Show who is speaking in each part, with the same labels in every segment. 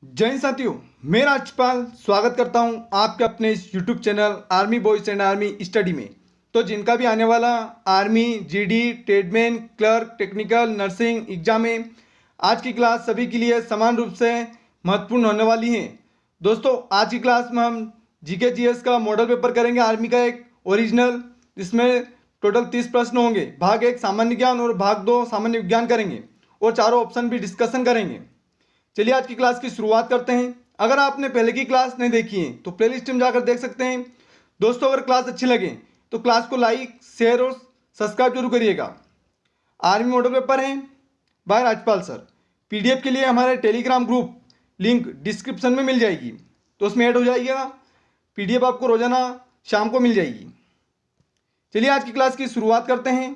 Speaker 1: जय हिंद साथियों, मैं राजपाल स्वागत करता हूं आपके अपने इस YouTube channel army boys and army study में। तो जिनका भी आने वाला army, GD, tradesman, clerk, technical, nursing exam है, आज की क्लास सभी के लिए समान रूप से महत्वपूर्ण होने वाली है। दोस्तों, आज की क्लास में हम जीके जीएस का मॉडल पेपर करेंगे, आर्मी का एक ओरिजिनल, जिसमें टोटल 30 प्रश्न होंगे। भाग 1 सामान्य ज्ञान और भाग 2 सामान्य विज्ञान करेंगे और चारों ऑप्शन भी डिस्कशन करेंगे। चलिए आज की क्लास की शुरुआत करते हैं। अगर आपने पहले की क्लास नहीं देखी है तो प्लेलिस्ट में जाकर देख सकते हैं। दोस्तों, अगर क्लास अच्छी लगे तो क्लास को लाइक, शेयर और सब्सक्राइब जरूर करिएगा। आर्मी मॉडल पेपर है बाय राजपाल सर। पीडीएफ के लिए हमारे टेलीग्राम ग्रुप लिंक डिस्क्रिप्शन में मिल जाएगी, तो उसमें ऐड हो जाइएगा। पीडीएफ आपको रोजाना शाम को मिल जाएगी। चलिए आज की क्लास की शुरुआत करते हैं।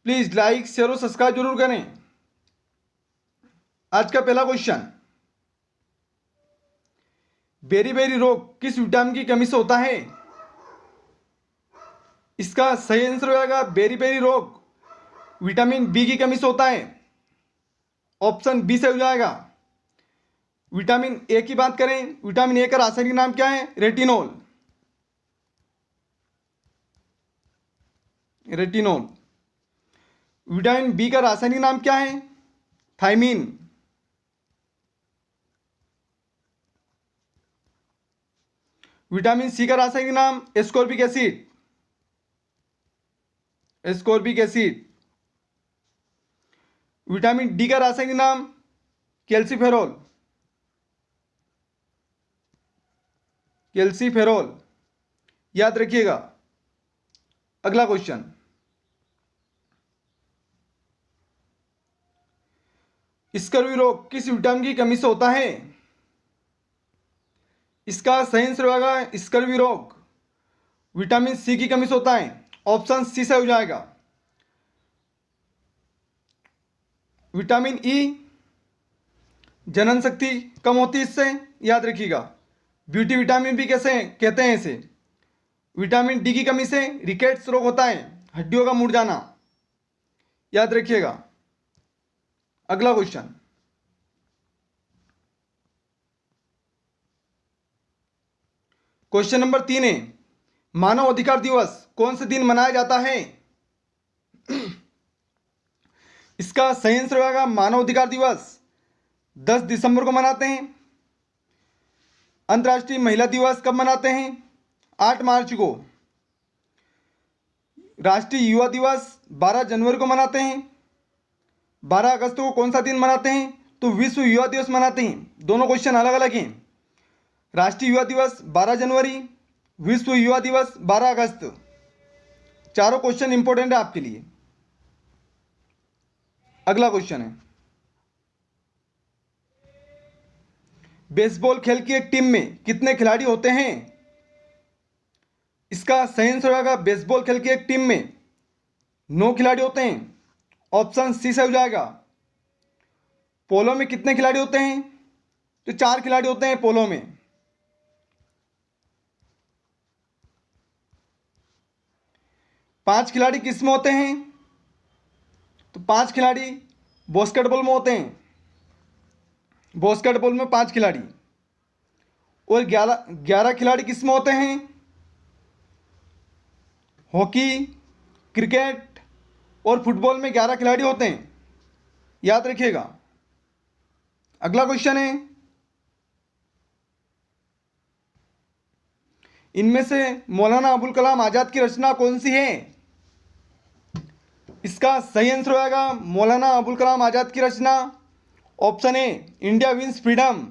Speaker 1: प्लीज़ लाइक, शेयर और सब्सक्राइब जरूर करें। आज का पहला क्वेश्चन, बेरी रोग किस विटामिन की कमी से होता है? इसका सही आंसर हो जाएगा बेरी रोग विटामिन बी की कमी से होता है। ऑप्शन बी से हो जाएगा। विटामिन ए की बात करें, विटामिन ए का रासायनिक नाम क्या है? रेटिनोल। रेटिनोल। विटामिन बी का रासायनिक नाम क्या है? थायमीन। विटामिन सी का रासायनिक नाम ascorbic acid. Ascorbic acid. Vitamin D का रासायनिक नाम कैल्सीफेरॉल। कैल्सीफेरॉल, याद रखिएगा। अगला क्वेश्चन, स्कर्वी रोग किस विटामिन की कमी से होता है? इसका सही आंसर होगा स्कर्वी रोग विटामिन सी की कमी से होता है। ऑप्शन सी से हो जाएगा। विटामिन ई जनन शक्ति कम होती है इससे, याद रखिएगा। ब्यूटी विटामिन भी कैसे कहते हैं इसे। विटामिन डी की कमी से रिकेट्स रोग होता है, हड्डियों का मुड़ जाना, याद रखिएगा। अगला क्वेश्चन, क्वेश्चन नंबर 3 है, मानव अधिकार दिवस कौन से दिन मनाया जाता है? इसका सही आंसर होगा मानव अधिकार दिवस 10 दिसंबर को मनाते हैं। अंतर्राष्ट्रीय महिला दिवस कब मनाते हैं? 8 मार्च को। राष्ट्रीय युवा दिवस 12 जनवरी को मनाते हैं। 12 अगस्त को कौन सा दिन मनाते हैं? तो विश्व युवा दिवस मनाते हैं। दोनों क्वेश्चन अलग अलग हैं। राष्ट्रीय युवा दिवस 12 जनवरी, विश्व युवा दिवस 12 अगस्त। चारों क्वेश्चन इंपॉर्टेंट है आपके लिए। अगला क्वेश्चन है, बेसबॉल खेल की एक टीम में कितने खिलाड़ी होते हैं? इसका सही आंसर होगा बेसबॉल खेल की एक टीम में 9 खिलाड़ी होते हैं। ऑप्शन सी से हो जाएगा। पोलो में कितने खिलाड़ी होते हैं? तो 4 खिलाड़ी होते हैं पोलो में। पांच खिलाड़ी किस में होते हैं? तो 5 खिलाड़ी बास्केटबॉल में होते हैं। बास्केटबॉल में 5 खिलाड़ी। और 11 खिलाड़ी किस में होते हैं? हॉकी, क्रिकेट और फुटबॉल में 11 खिलाड़ी होते हैं, याद रखिएगा। अगला क्वेश्चन है, इनमें से मौलाना अबुल कलाम आजाद की रचना कौन सी है? इसका सही आंसर होगा मौलाना अबुल कलाम आजाद की रचना। Option A India wins freedom.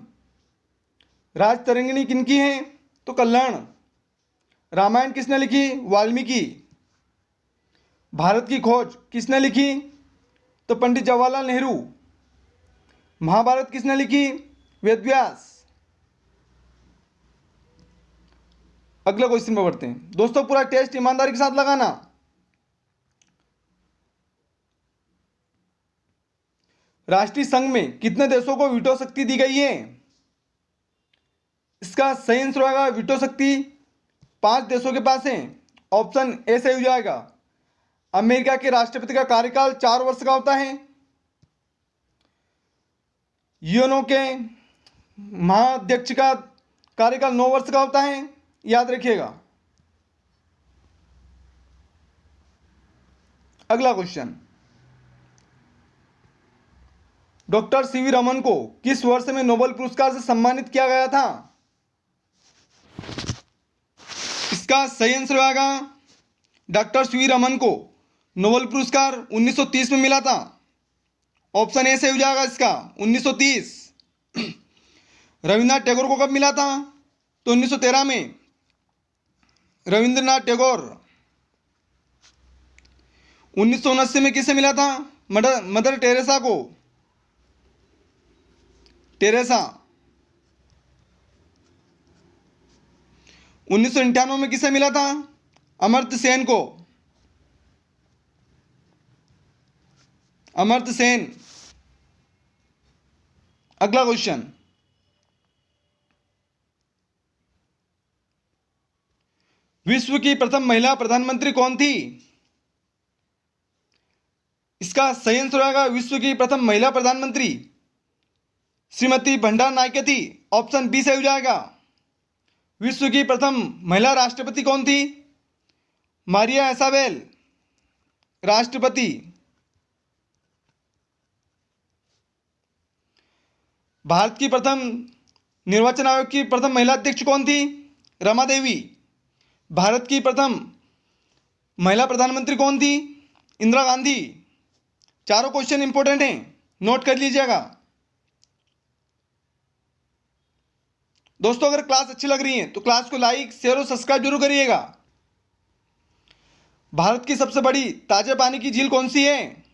Speaker 1: Rajatarangini किनकी है? तो कल्याण। रामायण किसने लिखी? वाल्मीकि। भारत की खोज किसने लिखी? तो पंडित जवाहरलाल नेहरू। महाभारत किसने लिखी? वेदव्यास। अगले क्वेश्चन पर बढ़ते हैं। दोस्तों, पूरा टेस्ट ईमानदारी के साथ लगाना। राष्ट्रीय संघ में कितने देशों को वीटो शक्ति दी गई है? इसका सही आंसर होगा वीटो शक्ति 5 देशों के पास है। ऑप्शन ए से हो जाएगा। अमेरिका के राष्ट्रपति का कार्यकाल 4 वर्ष का होता है। यूएनओ के महाअध्यक्ष का कार्यकाल 9 वर्ष का होता है, याद रखिएगा। अगला क्वेश्चन, डॉक्टर सीवी रमन को किस वर्ष में नोबेल पुरस्कार से सम्मानित किया गया था? इसका सही आंसर होगा डॉक्टर सीवी रमन को नोबेल पुरस्कार 1930 में मिला था। ऑप्शन ए सही हो जाएगा इसका, 1930। रविन्द्रनाथ टैगोर को कब मिला था? तो 1913 में रविंद्रनाथ टैगोर। 1979 में किसे मिला था? मदर टेरेसा को। टेरेसा। 1998 में किसे मिला था? अमर्त्य सेन को। अमर्त्य सेन। अगला क्वेश्चन, विश्व की प्रथम महिला प्रधानमंत्री कौन थी? इसका सही आंसर होगा विश्व की प्रथम महिला प्रधानमंत्री श्रीमती भंडार नायके थी। ऑप्शन बी सही हो जाएगा। विश्व की प्रथम महिला राष्ट्रपति कौन थी? मारिया इसाबेल राष्ट्रपति। भारत की प्रथम निर्वाचन आयोग की प्रथम महिला अध्यक्ष कौन थी? रमा देवी। भारत की प्रथम महिला प्रधानमंत्री कौन थी? इंदिरा गांधी। चारों क्वेश्चन इंपॉर्टेंट हैं, नोट कर लीजिएगा। दोस्तों, अगर क्लास अच्छी लग रही है तो क्लास को लाइक, शेयर और सब्सक्राइब जरूर करिएगा। भारत की सबसे बड़ी ताजे पानी की झील कौन सी है?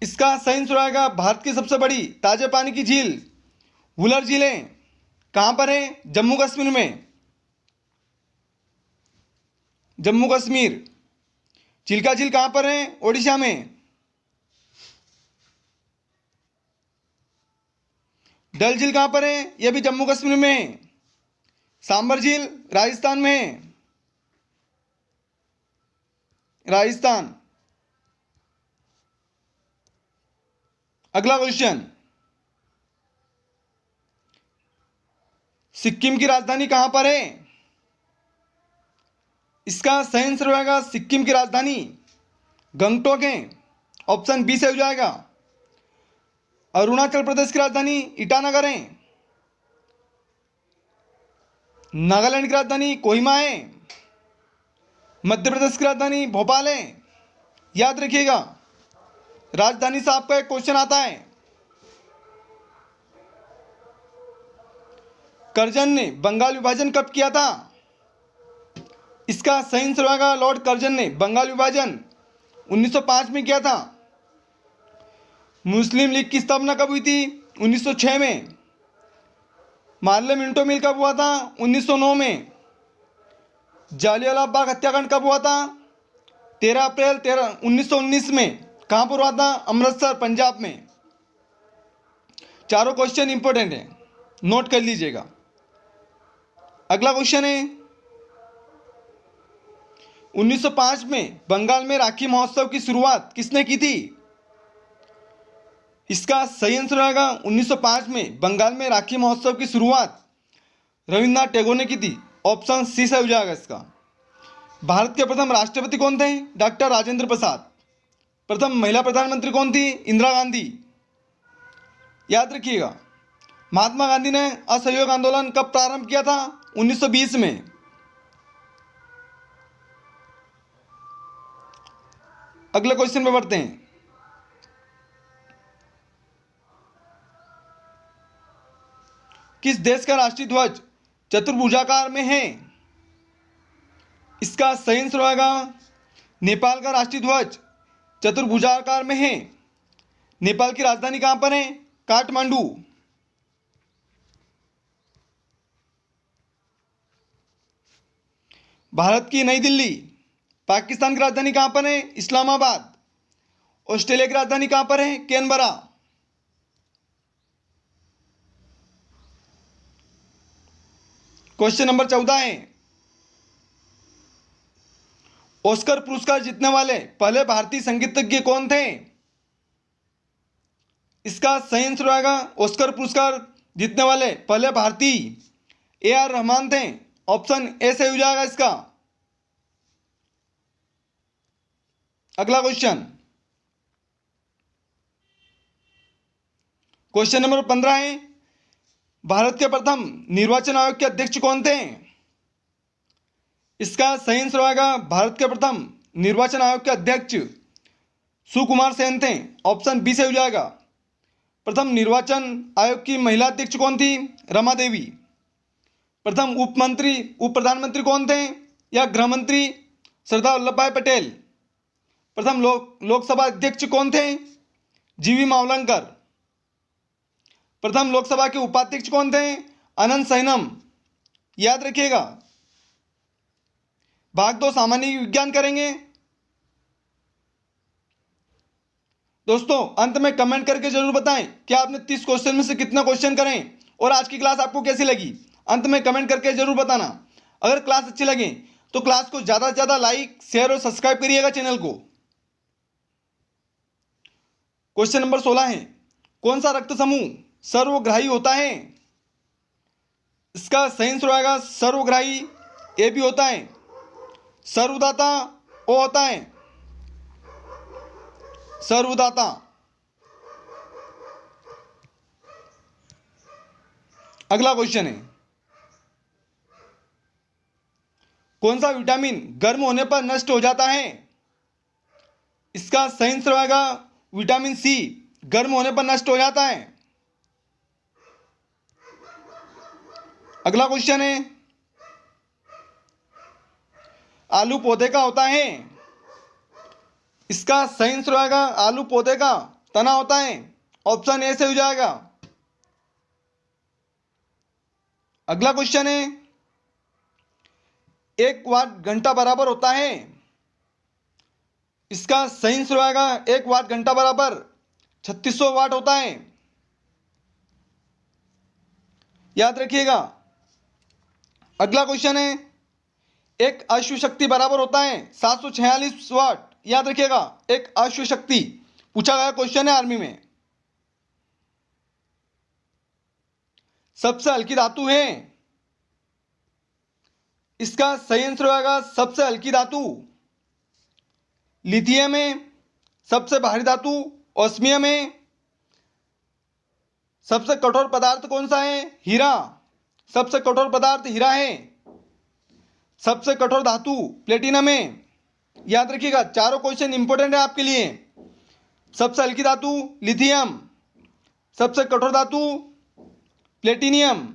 Speaker 1: इसका सही आंसर आएगा भारत की सबसे बड़ी ताजे पानी की झील वुलर झील है। कहां पर है? जम्मू कश्मीर में। जम्मू कश्मीर। चिल्का झील कहां पर है? ओडिशा में। डल झील कहां पर है? यह भी जम्मू कश्मीर में है। सांबर झील राजस्थान में है। राजस्थान। अगला क्वेश्चन, सिक्किम की राजधानी कहां पर है? इसका सही आंसर होगा सिक्किम की राजधानी गंगटोक है। ऑप्शन बी से हो जाएगा। अरुणाचल प्रदेश की राजधानी ईटानगर है। नागालैंड की राजधानी कोहिमा है। मध्य प्रदेश की राजधानी भोपाल है। याद रखिएगा, राजधानी से आपका एक क्वेश्चन आता है। कर्जन ने बंगाल विभाजन कब किया था? इसका सही आंसर होगा लॉर्ड कर्जन ने बंगाल विभाजन 1905 में किया था। मुस्लिम लीग की स्थापना कब हुई थी? 1906 में। मार्ले मिंटो मिल कब हुआ था? 1909 में। जालियांवाला बाग हत्याकांड कब हुआ था? 13 अप्रैल 1919 में। कहां पर हुआ था? अमृतसर, पंजाब में। चारों क्वेश्चन इंपॉर्टेंट है, नोट कर लीजिएगा। अगला क्वेश्चन है, 1905 में बंगाल में राखी महोत्सव की शुरुआत किसने की थी? इसका सही आंसर आएगा 1905 में बंगाल में राखी महोत्सव की शुरुआत रविन्द्रनाथ टैगोर ने की थी। ऑप्शन सी से हो जाएगा इसका। भारत के प्रथम राष्ट्रपति कौन थे? डॉक्टर राजेंद्र प्रसाद। प्रथम महिला प्रधानमंत्री कौन थी? इंदिरा गांधी। याद रखिएगा, महात्मा गांधी ने असहयोग आंदोलन कब प्रारंभ किया था? 1920 में। अगले क्वेश्चन पे बढ़ते हैं। किस देश का राष्ट्रीय ध्वज चतुर्भुजाकार में है? इसका सही आंसर होगा नेपाल का राष्ट्रीय ध्वज चतुर्भुजाकार में है। नेपाल की राजधानी कहां पर है? काठमांडू। भारत की नई दिल्ली। पाकिस्तान की राजधानी कहां पर है? इस्लामाबाद। ऑस्ट्रेलिया की राजधानी कहां पर है? कैनबरा। क्वेश्चन नंबर 14 है, ऑस्कर पुरस्कार जीतने वाले पहले भारतीय संगीतज्ञ कौन थे? इसका सही आंसर आएगा ऑस्कर पुरस्कार जीतने वाले पहले भारतीय AR रहमान थे। ऑप्शन ए सही हो जाएगा इसका। अगला क्वेश्चन, क्वेश्चन नंबर 15 है, भारत के प्रथम निर्वाचन आयोग के अध्यक्ष कौन थे? इसका सही आंसर आएगा भारत के प्रथम निर्वाचन आयोग के अध्यक्ष सुकुमार सेन थे। ऑप्शन बी से हो जाएगा। प्रथम निर्वाचन आयोग की महिला अध्यक्ष कौन थी? रमा देवी। प्रथम उप प्रधानमंत्री कौन थे? या गृह मंत्री सरदार वल्लभ भाई पटेल। प्रथम लोकसभा अध्यक्ष कौन थे? जीवी मावलंकर। प्रथम लोकसभा के उपाध्यक्ष कौन थे? अनंत सैनम। याद रखिएगा। भाग 2 सामान्य विज्ञान करेंगे। दोस्तों अंत में कमेंट करके जरूर बताएं कि आपने 30 क्वेश्चन में से कितना क्वेश्चन करें और आज की क्लास आपको कैसी लगी। अंत में कमेंट करके जरूर बताना। अगर क्लास अच्छी लगे तो क्लास को ज़्यादा से ज़्यादा लाइक, शेयर और सब्सक्राइब करिएगा चैनल को। क्वेश्चन नंबर 16 है, कौन सा रक्त समूह सर्वग्राही होता है? इसका सही आंसर आएगा सर्वग्राही ए भी होता है। सर्वदाता ओ होता है। सर्वदाता। अगला क्वेश्चन है, कौन सा विटामिन गर्म होने पर नष्ट हो जाता है? इसका सही आंसर आएगा विटामिन सी गर्म होने पर नष्ट हो जाता है। अगला क्वेश्चन है, आलू पौधे का होता है। इसका सही आंसर आएगा आलू पौधे का तना होता है। ऑप्शन ए से हो जाएगा। अगला क्वेश्चन है, 1 वाट घंटा बराबर होता है। इसका सही आंसर आएगा 1 वाट घंटा बराबर 3600 वाट होता है। याद रखिएगा। अगला क्वेश्चन है, एक अश्व शक्ति बराबर होता है 746 वाट। याद रखिएगा, एक अश्व शक्ति पूछा गया क्वेश्चन है आर्मी में। सबसे हल्की धातु है। इसका सही आंसर आएगा सबसे हल्की धातु लिथियम है। सबसे भारी धातु ऑस्मियम है। सबसे कठोर पदार्थ कौन सा है? हीरा। सबसे कठोर पदार्थ हीरा है। सबसे कठोर धातु प्लेटिनम है। याद रखिएगा, चारों क्वेश्चन इंपॉर्टेंट है आपके लिए। सबसे हल्की धातु लिथियम, सबसे कठोर धातु प्लेटिनियम,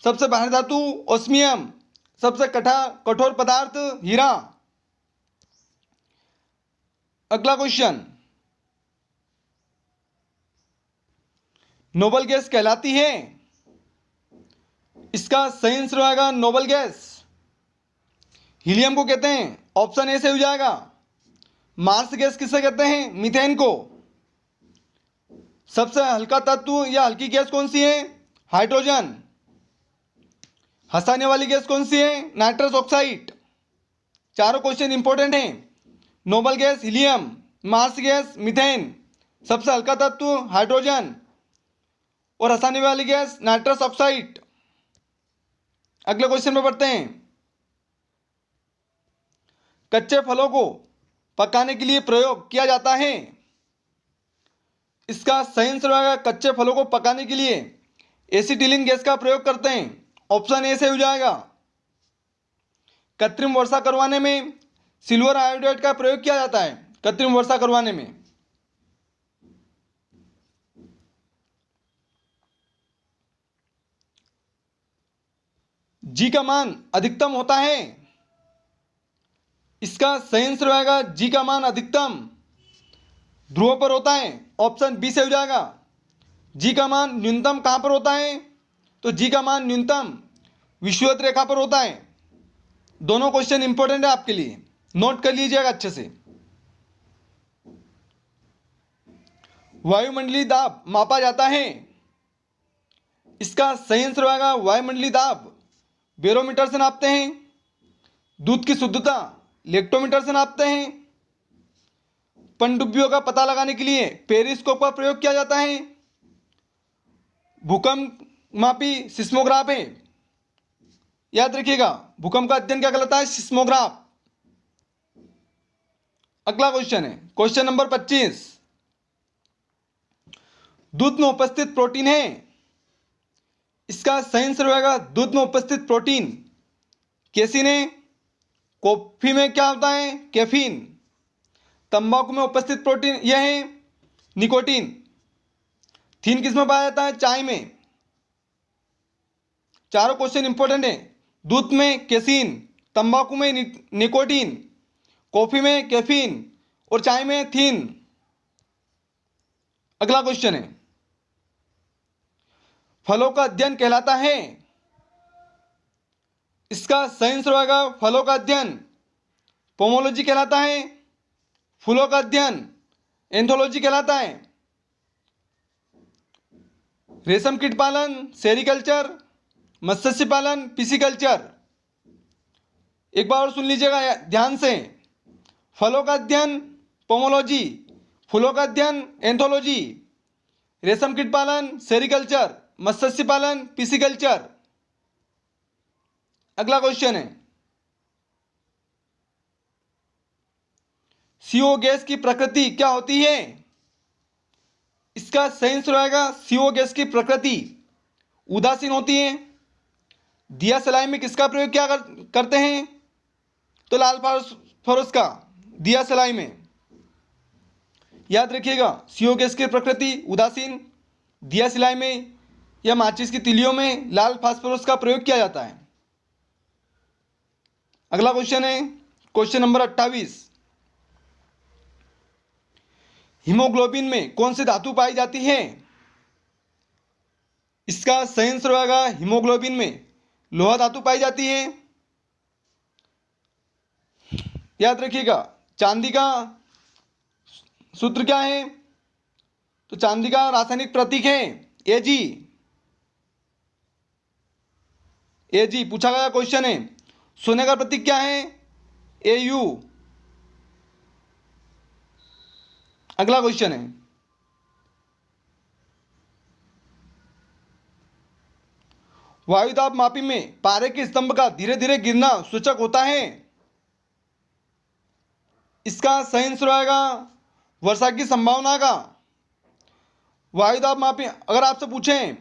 Speaker 1: सबसे भारी धातु ऑस्मियम, सबसे कठोर पदार्थ हीरा। अगला क्वेश्चन, नोबल गैस कहलाती है। इसका सही आंसर आएगा नोबल गैस हीलियम को कहते हैं। ऑप्शन ए से हो जाएगा। मार्स गैस किसे कहते हैं? मीथेन को। सबसे हल्का तत्व या हल्की गैस कौन सी है? हाइड्रोजन। हंसाने वाली गैस कौन सी है? Nitrous oxide. चारों क्वेश्चन इंपॉर्टेंट हैं। Noble gas helium, marsh gas methane, सबसे हल्का तत्व हाइड्रोजन और हंसाने वाली गैस नाइट्रस ऑक्साइड। अगले क्वेश्चन में बढ़ते हैं। कच्चे फलों को पकाने के लिए प्रयोग किया जाता है। इसका सही आंसर आएगा कच्चे फलों को पकाने के लिए एसिटिलीन गैस का प्रयोग करते हैं। ऑप्शन ए से हो जाएगा। कृत्रिम वर्षा करवाने में सिल्वर आयोडाइड का प्रयोग किया जाता है। कृत्रिम वर्षा करवाने में जी का मान अधिकतम होता है। इसका सही आंसर आएगा जी का मान अधिकतम ध्रुव पर होता है। ऑप्शन बी से हो जाएगा। जी का मान न्यूनतम कहां पर होता है? तो जी का मान न्यूनतम विषुवत रेखा पर होता है। दोनों क्वेश्चन इंपॉर्टेंट है आपके लिए, नोट कर लीजिएगा अच्छे से। वायुमंडलीय दाब मापा जाता है। इसका सही आंसर आएगा वायुमंडलीय दाब बैरोमीटर से नापते हैं। दूध की शुद्धता लेक्टोमीटर से नापते हैं। पनडुब्बियों का पता लगाने के लिए पेरिस्कोप का प्रयोग किया जाता है? भूकंप मापी सिस्मोग्राफ है। याद रखिएगा, भूकंप का अध्ययन क्या कहलाता है? सिस्मोग्राफ। अगला क्वेश्चन है क्वेश्चन नंबर 25। दूध में उपस्थित प्रोटीन है, इसका सही आंसर होगा दूध में उपस्थित प्रोटीन केसिन है। कॉफी में क्या होता है? कैफीन। तंबाकू में उपस्थित प्रोटीन यह है निकोटीन। थीन किस में पाया जाता है? चाय में। चारों क्वेश्चन इंपॉर्टेंट है। दूध में केसिन, तंबाकू में निकोटीन, कॉफी में कैफीन और चाय में थीन। अगला क्वेश्चन है फलों का अध्ययन कहलाता है, इसका सही आंसर होगा फलों का अध्ययन पोमोलॉजी कहलाता है। फूलों का अध्ययन एंथोलॉजी कहलाता है। रेशम कीट पालन सेरिकल्चर, मत्स्य पालन पिसिकल्चर। एक बार और सुन लीजिएगा ध्यान से। फलों का अध्ययन पोमोलॉजी, फूलों का अध्ययन एंथोलॉजी, रेशम कीट पालन सेरिकल्चर, मत्स्य पालन पिसिकल्चर। अगला क्वेश्चन है CO गैस की प्रकृति क्या होती है? इसका सही आंसर आएगा CO गैस की प्रकृति उदासीन होती है। दिया सलाई में किसका प्रयोग क्या करते हैं? तो लाल फास्फोरस का दिया सलाई में। याद रखिएगा CO गैस की प्रकृति उदासीन, दिया सलाई में या माचिस की तिलियों में लाल फास्फोरस का प्रयोग किया जाता है। अगला क्वेश्चन है क्वेश्चन नंबर 28। हीमोग्लोबिन में कौन सी धातु पाई जाती है? इसका सही आंसर होगा हीमोग्लोबिन में लोहा धातु पाई जाती है। याद रखिएगा चांदी का सूत्र क्या है? तो चांदी का रासायनिक प्रतीक है Ag। Ag पूछा गया क्वेश्चन है। सोने का प्रतीक क्या है? Au। अगला क्वेश्चन है वायुदाब मापी में पारे के स्तंभ का धीरे धीरे गिरना सूचक होता है। इसका सही आंसर आएगा वर्षा की संभावना का। वायुदाब मापी अगर आपसे पूछें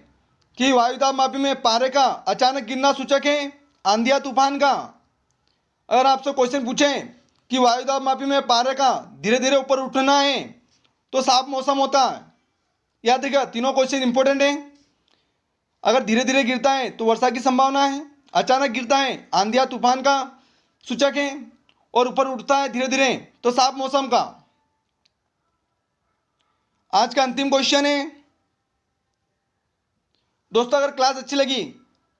Speaker 1: कि वायुदाब मापी में पारे का अचानक गिरना सूचक है आंधी या तूफान का, अगर आपसे क्वेश्चन पूछें कि वायुदाब मापी में पारे का धीरे धीरे ऊपर उठना है तो साफ मौसम होता है। याद रखिएगा तीनों क्वेश्चन इंपॉर्टेंट है। अगर धीरे धीरे गिरता है तो वर्षा की संभावना है, अचानक गिरता है आंधी या तूफान का सूचक है, और ऊपर उठता है धीरे धीरे तो साफ मौसम का। आज का अंतिम क्वेश्चन है दोस्तों, अगर क्लास अच्छी लगी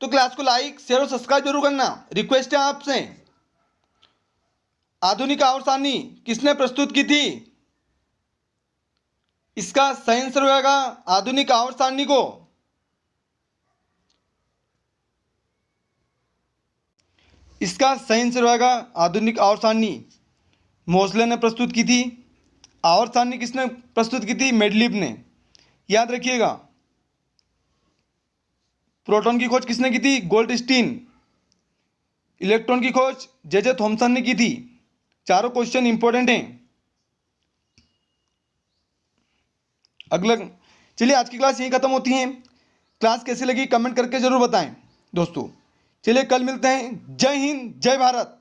Speaker 1: तो क्लास को लाइक शेयर और सब्सक्राइब जरूर करना। रिक्वेस्ट है आपसे। आधुनिक आवर्त सारणी किसने प्रस्तुत की थी? इसका सही आंसर होगा आधुनिक आवर्त सारणी को इसका सही आंसर होगा आधुनिक आवर्त सारणी मोसले ने प्रस्तुत की थी। आवर्त सारणी किसने प्रस्तुत की थी? मेडलिफ ने। याद रखिएगा प्रोटॉन की खोज किसने की थी? गोल्डस्टीन। इलेक्ट्रॉन की खोज जे थॉमसन ने की थी। चारों क्वेश्चन इंपॉर्टेंट हैं। अगला चलिए आज की क्लास यहीं खत्म होती है। क्लास कैसी लगी कमेंट करके जरूर बताएं दोस्तों। चलिए कल मिलते हैं। जय हिंद जय भारत।